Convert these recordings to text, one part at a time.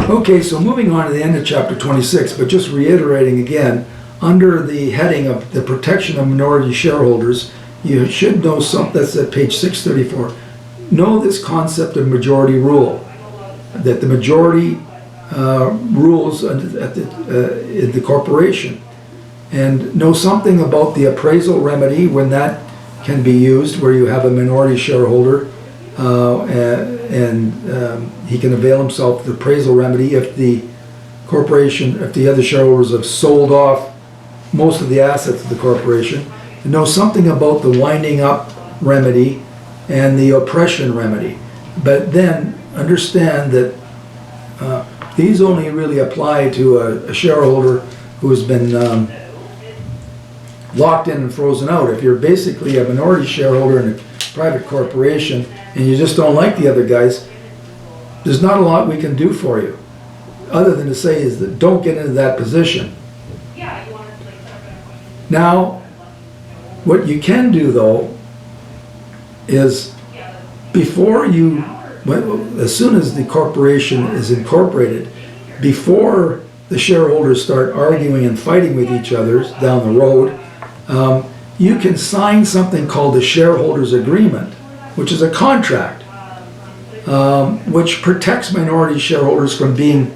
Okay, so moving on to the end of chapter 26, but just reiterating again, under the heading of the protection of minority shareholders, you should know something. That's at page 634. Know this concept of majority rule, that the majority rules in the corporation, and know something about the appraisal remedy when that can be used, where you have a minority shareholder and he can avail himself of the appraisal remedy if the corporation, if the other shareholders have sold off most of the assets of the corporation. And know something about the winding up remedy and the oppression remedy. But then understand that these only really apply to a shareholder who has been locked in and frozen out. If you're basically a minority shareholder in a private corporation and you just don't like the other guys, there's not a lot we can do for you, other than to say is that don't get into that position. Now, what you can do though is before you, as soon as the corporation is incorporated, before the shareholders start arguing and fighting with each other down the road, you can sign something called the shareholders agreement, which is a contract which protects minority shareholders from being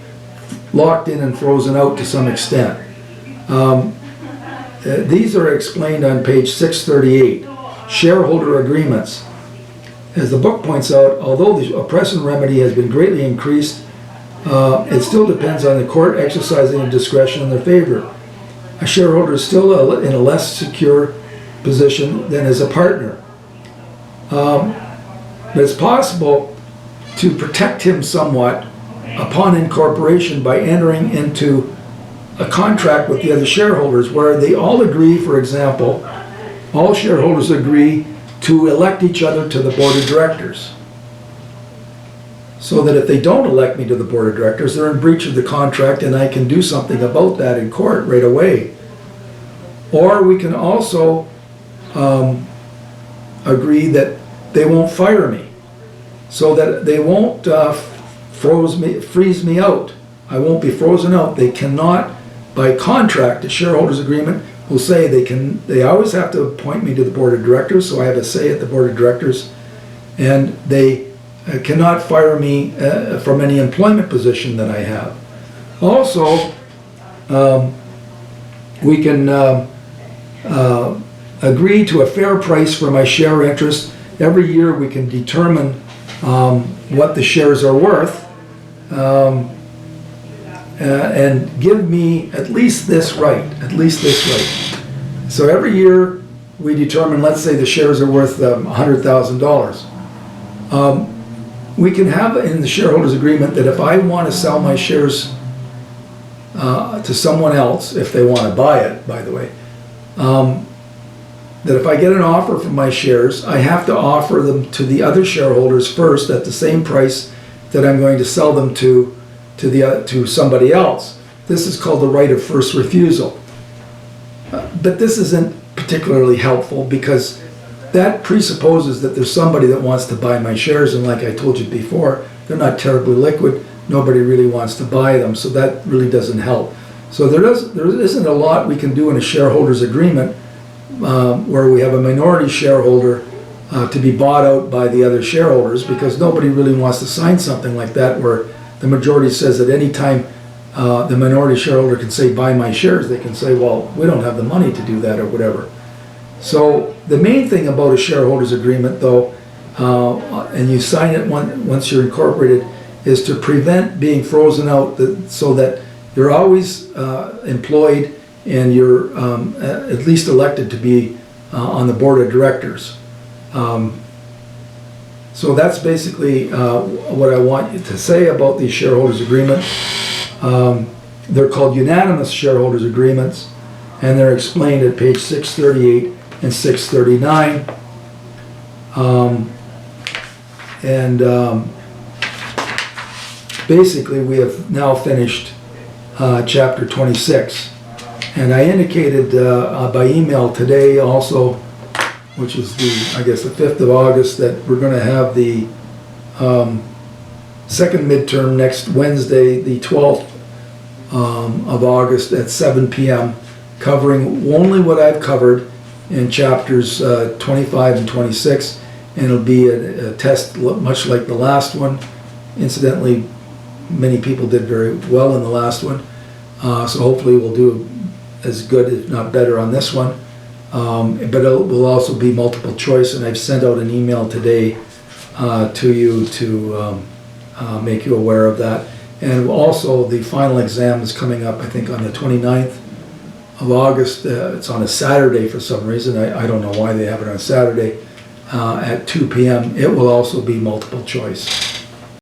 locked in and frozen out to some extent. These are explained on page 638, shareholder agreements. As the book points out, although the oppression remedy has been greatly increased, it still depends on the court exercising discretion in their favor. A shareholder is still in a less secure position than as a partner. But it's possible to protect him somewhat upon incorporation by entering into a contract with the other shareholders where they all agree, for example, all shareholders agree to elect each other to the board of directors. So that if they don't elect me to the board of directors, they're in breach of the contract and I can do something about that in court right away. Or we can also agree that they won't fire me, so that they won't freeze me out. I won't be frozen out. They cannot, by contract, the shareholders agreement will say they always have to appoint me to the board of directors, so I have a say at the board of directors, and they cannot fire me from any employment position that I have. Also, we can agree to a fair price for my share interest. Every year we can determine what the shares are worth and give me at least this right, So every year we determine, let's say the shares are worth $100,000. We can have in the shareholders agreement that if I want to sell my shares to someone else, if they want to buy it, by the way, that if I get an offer for my shares, I have to offer them to the other shareholders first at the same price that I'm going to sell them to somebody else. This is called the right of first refusal. But this isn't particularly helpful because that presupposes that there's somebody that wants to buy my shares, and like I told you before, they're not terribly liquid. Nobody really wants to buy them, so that really doesn't help. So there isn't a lot we can do in a shareholders agreement where we have a minority shareholder to be bought out by the other shareholders, because nobody really wants to sign something like that where the majority says at any time the minority shareholder can say buy my shares. They can say, well, we don't have the money to do that or whatever. So the main thing about a shareholders agreement, though, and you sign it once you're incorporated, is to prevent being frozen out, so that you're always employed and you're at least elected to be on the board of directors. So that's basically what I want you to say about the shareholders agreement. They're called unanimous shareholders agreements, and they're explained at page 638 and 639. Basically we have now finished chapter 26. And I indicated by email today also, which is I guess the 5th of August, that we're going to have the second midterm next Wednesday, the 12th of August at 7 p.m., covering only what I've covered in chapters 25 and 26, and it'll be a test much like the last one. Incidentally, many people did very well in the last one, so hopefully we'll do as good, if not better, on this one. But it will also be multiple choice, and I've sent out an email today to you to make you aware of that. And also the final exam is coming up, I think, on the 29th of August. It's on a Saturday for some reason. I don't know why they have it on Saturday at 2 p.m. It will also be multiple choice.